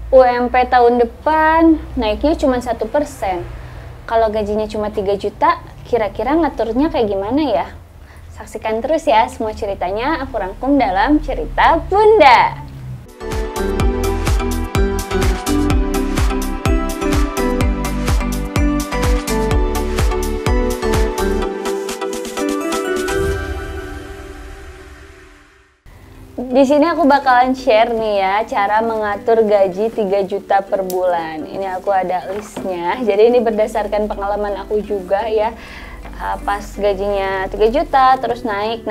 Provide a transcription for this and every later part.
UMP tahun depan naiknya cuma 1%. Kalau gajinya cuma 3 juta, kira-kira ngaturnya kayak gimana ya? Saksikan terus ya semua ceritanya, aku rangkum dalam Cerita Bunda. Di sini aku bakalan share nih ya cara mengatur gaji 3 juta per bulan. Ini aku ada listnya. Jadi ini berdasarkan pengalaman aku juga ya. Pas gajinya 3 juta terus naik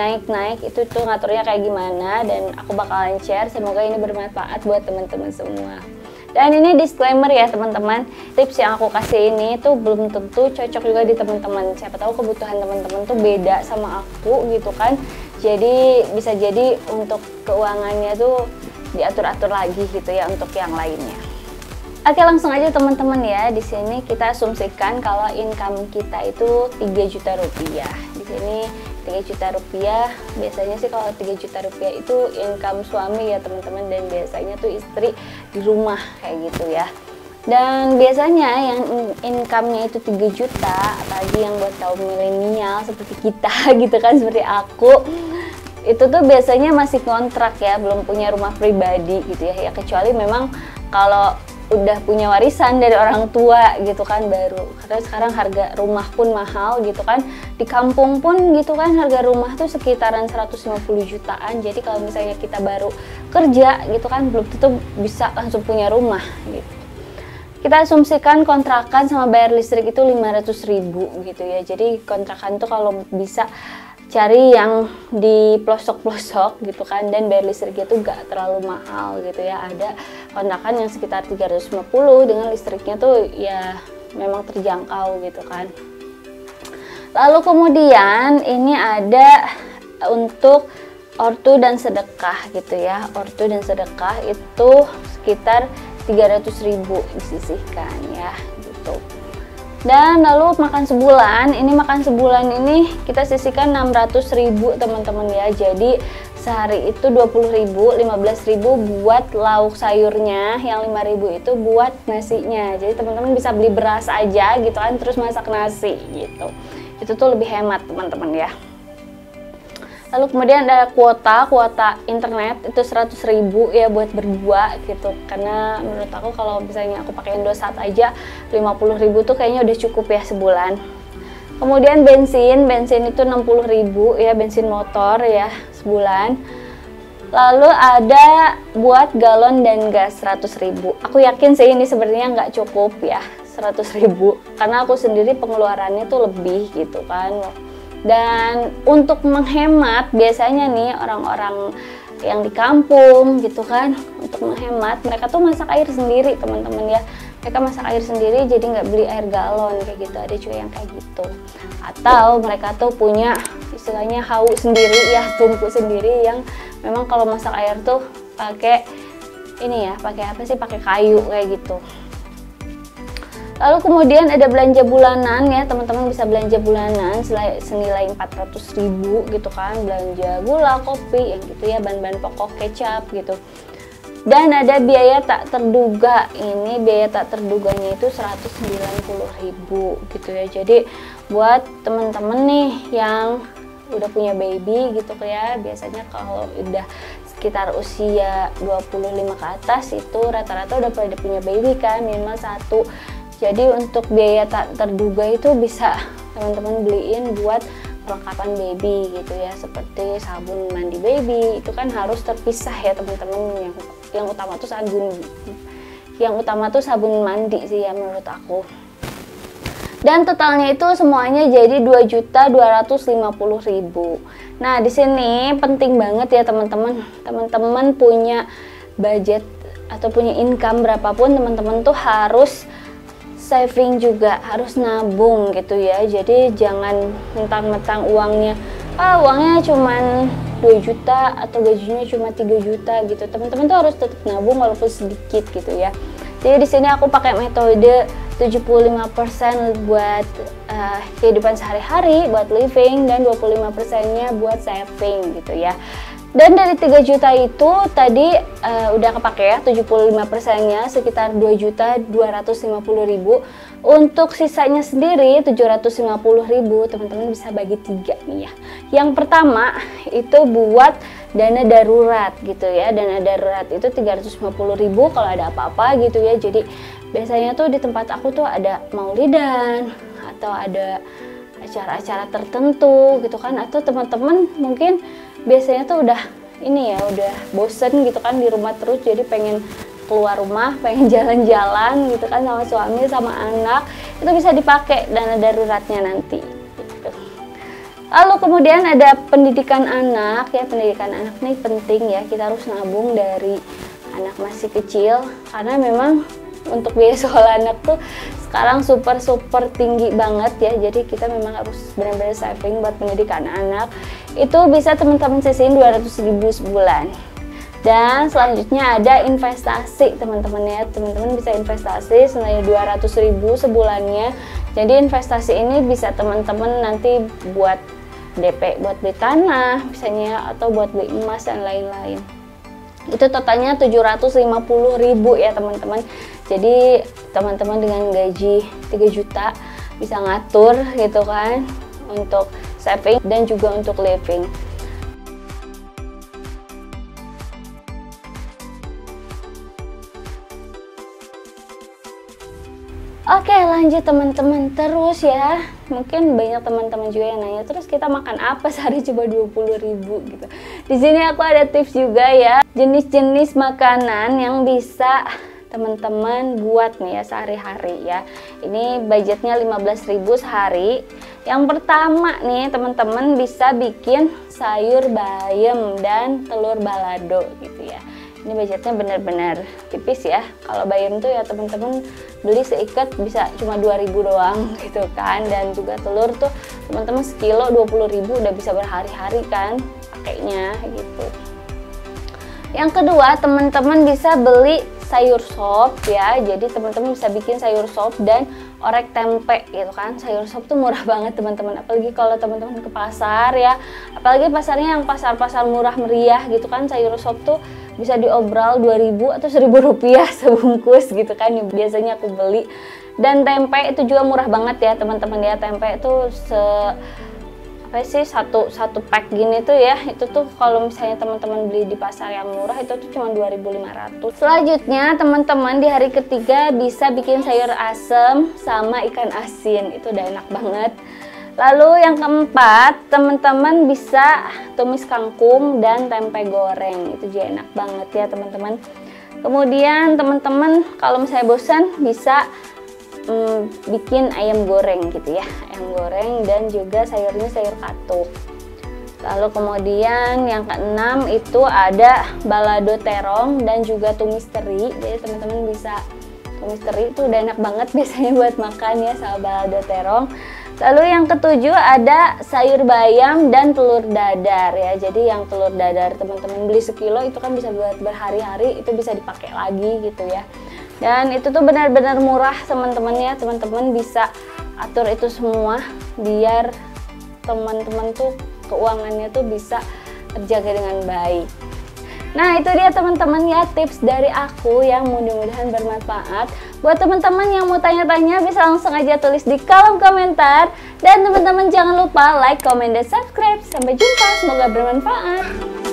itu tuh ngaturnya kayak gimana, dan aku bakalan share. Semoga ini bermanfaat buat teman-teman semua. Dan ini disclaimer ya teman-teman, tips yang aku kasih ini tuh belum tentu cocok juga di teman-teman. Siapa tahu kebutuhan teman-teman tuh beda sama aku gitu kan. Jadi bisa jadi untuk keuangannya tuh diatur-atur lagi gitu ya untuk yang lainnya. Oke, langsung aja teman-teman ya. Di sini kita asumsikan kalau income kita itu 3 juta rupiah. Di sini 3 juta rupiah, biasanya sih kalau 3 juta rupiah itu income suami ya teman-teman, dan biasanya tuh istri di rumah kayak gitu ya. Dan biasanya yang income-nya itu 3 juta, apalagi yang buat kaum milenial seperti kita gitu kan, seperti aku, itu tuh biasanya masih kontrak ya, belum punya rumah pribadi gitu ya. Ya kecuali memang kalau udah punya warisan dari orang tua gitu kan baru. Karena sekarang harga rumah pun mahal gitu kan. Di kampung pun gitu kan harga rumah tuh sekitaran 150 jutaan. Jadi kalau misalnya kita baru kerja gitu kan belum tentu bisa langsung punya rumah gitu. Kita asumsikan kontrakan sama bayar listrik itu 500.000 gitu ya. Jadi kontrakan tuh kalau bisa cari yang di pelosok-pelosok gitu kan, dan bayar listriknya tuh gak terlalu mahal gitu ya. Ada kontrakan yang sekitar 350 dengan listriknya tuh ya memang terjangkau gitu kan. Lalu kemudian ini ada untuk ortu dan sedekah gitu ya. Ortu dan sedekah itu sekitar 300.000 disisihkan ya gitu. Dan lalu makan sebulan, ini kita sisihkan 600.000 teman-teman ya. Jadi sehari itu 20.000, 15.000 buat lauk sayurnya, yang 5.000 itu buat nasinya. Jadi teman-teman bisa beli beras aja gitu kan, terus masak nasi gitu. Itu tuh lebih hemat teman-teman ya. Lalu kemudian ada kuota internet itu 100.000 ya buat berdua gitu. Karena menurut aku kalau misalnya aku pakai Indosat aja 50.000 tuh kayaknya udah cukup ya sebulan. Kemudian bensin itu 60.000 ya, bensin motor ya sebulan. Lalu ada buat galon dan gas 100.000. Aku yakin sih ini sebenarnya nggak cukup ya 100.000, karena aku sendiri pengeluarannya tuh lebih gitu kan. Dan untuk menghemat biasanya nih orang-orang yang di kampung gitu kan, untuk menghemat mereka tuh masak air sendiri teman-teman ya. Mereka masak air sendiri, jadi nggak beli air galon kayak gitu. Ada juga yang kayak gitu. Atau mereka tuh punya istilahnya hawu sendiri ya, tungku sendiri yang memang kalau masak air tuh pakai ini ya, pakai apa sih, pakai kayu kayak gitu. Lalu kemudian ada belanja bulanan ya, teman-teman bisa belanja bulanan senilai 400.000 gitu kan, belanja gula, kopi yang gitu ya, bahan-bahan pokok, kecap gitu. Dan ada biaya tak terduga, ini biaya tak terduganya itu 190.000 gitu ya. Jadi buat teman-teman nih yang udah punya baby gitu ya, biasanya kalau udah sekitar usia 25 ke atas itu rata-rata udah pada punya baby kan, minimal 1. Jadi untuk biaya tak terduga itu bisa teman-teman beliin buat perlengkapan baby gitu ya, seperti sabun mandi baby itu kan harus terpisah ya teman-teman. Yang utama tuh sabun mandi sih ya menurut aku. Dan totalnya itu semuanya jadi 2.250.000. Nah di sini penting banget ya teman-teman. Teman-teman punya budget atau punya income berapapun, teman-teman tuh harus saving juga, harus nabung gitu ya. Jadi jangan mentang-mentang uangnya cuman 2 juta atau gajinya cuma 3 juta gitu. Teman-teman tuh harus tetap nabung walaupun sedikit gitu ya. Jadi di sini aku pakai metode 75% buat kehidupan sehari-hari, buat living, dan 25%-nya buat saving gitu ya. Dan dari 3 juta itu tadi udah kepake ya 75%-nya sekitar 2.250.000. Untuk sisanya sendiri 750.000 teman-teman bisa bagi 3 nih ya. Yang pertama itu buat dana darurat gitu ya. Dana darurat itu 350.000 kalau ada apa-apa gitu ya. Jadi biasanya tuh di tempat aku tuh ada maulidan atau ada acara-acara tertentu gitu kan, atau teman-teman mungkin biasanya tuh udah ini ya, udah bosen gitu kan di rumah terus, jadi pengen keluar rumah, pengen jalan-jalan gitu kan sama suami sama anak, itu bisa dipakai dana daruratnya nanti gitu. Lalu kemudian ada pendidikan anak ya. Pendidikan anak nih penting ya, kita harus nabung dari anak masih kecil karena memang untuk biaya sekolah anak tuh sekarang super tinggi banget ya. Jadi kita memang harus benar-benar saving buat pendidikan anak. Itu bisa teman-teman sisihin 200.000 sebulan. Dan selanjutnya ada investasi teman-teman ya. Teman-teman bisa investasi senilai 200.000 sebulannya. Jadi investasi ini bisa teman-teman nanti buat DP, buat beli tanah misalnya, atau buat beli emas dan lain-lain. Itu totalnya 750.000 ya teman-teman. Jadi teman-teman dengan gaji 3 juta bisa ngatur gitu kan untuk saving dan juga untuk living. Oke, lanjut teman-teman, terus ya. Mungkin banyak teman-teman juga yang nanya, terus kita makan apa sehari coba 20.000 gitu. Di sini aku ada tips juga ya, jenis-jenis makanan yang bisa teman-teman buat nih ya sehari-hari ya. Ini budgetnya 15.000 sehari. Yang pertama nih teman-teman bisa bikin sayur bayam dan telur balado gitu ya. Ini budgetnya benar-benar tipis ya. Kalau bayam tuh ya teman-teman beli seikat bisa cuma 2.000 doang gitu kan. Dan juga telur tuh teman-teman sekilo 20.000 udah bisa berhari-hari kan pakainya gitu. Yang kedua teman-teman bisa beli sayur sop ya. Jadi teman-teman bisa bikin sayur sop dan orek tempe gitu kan. Sayur sop tuh murah banget teman-teman, apalagi kalau teman-teman ke pasar ya, apalagi pasarnya yang pasar-pasar murah meriah gitu kan. Sayur sop tuh bisa diobral 2.000 atau 1.000 rupiah sebungkus gitu kan, biasanya aku beli. Dan tempe itu juga murah banget ya teman-teman ya. Tempe itu satu pack gini tuh ya, itu tuh kalau misalnya teman-teman beli di pasar yang murah itu tuh cuma 2.500. Selanjutnya teman-teman di hari ketiga bisa bikin sayur asem sama ikan asin, itu udah enak banget. Lalu yang keempat teman-teman bisa tumis kangkung dan tempe goreng, itu juga enak banget ya teman-teman. Kemudian teman-teman kalau misalnya bosan bisa bikin ayam goreng gitu ya, ayam goreng dan juga sayurnya sayur katuk. Lalu kemudian yang keenam itu ada balado terong dan juga tumis teri. Jadi teman-teman bisa tumis teri, itu udah enak banget biasanya buat makan ya sama balado terong. Lalu yang ketujuh ada sayur bayam dan telur dadar ya. Jadi yang telur dadar teman-teman beli sekilo itu kan bisa buat berhari-hari, itu bisa dipakai lagi gitu ya. Dan itu tuh benar-benar murah teman-teman ya. Teman-teman bisa atur itu semua biar teman-teman tuh keuangannya tuh bisa terjaga dengan baik. Nah itu dia teman-teman ya tips dari aku yang mudah-mudahan bermanfaat. Buat teman-teman yang mau tanya-tanya bisa langsung aja tulis di kolom komentar. Dan teman-teman jangan lupa like, comment, dan subscribe. Sampai jumpa, semoga bermanfaat.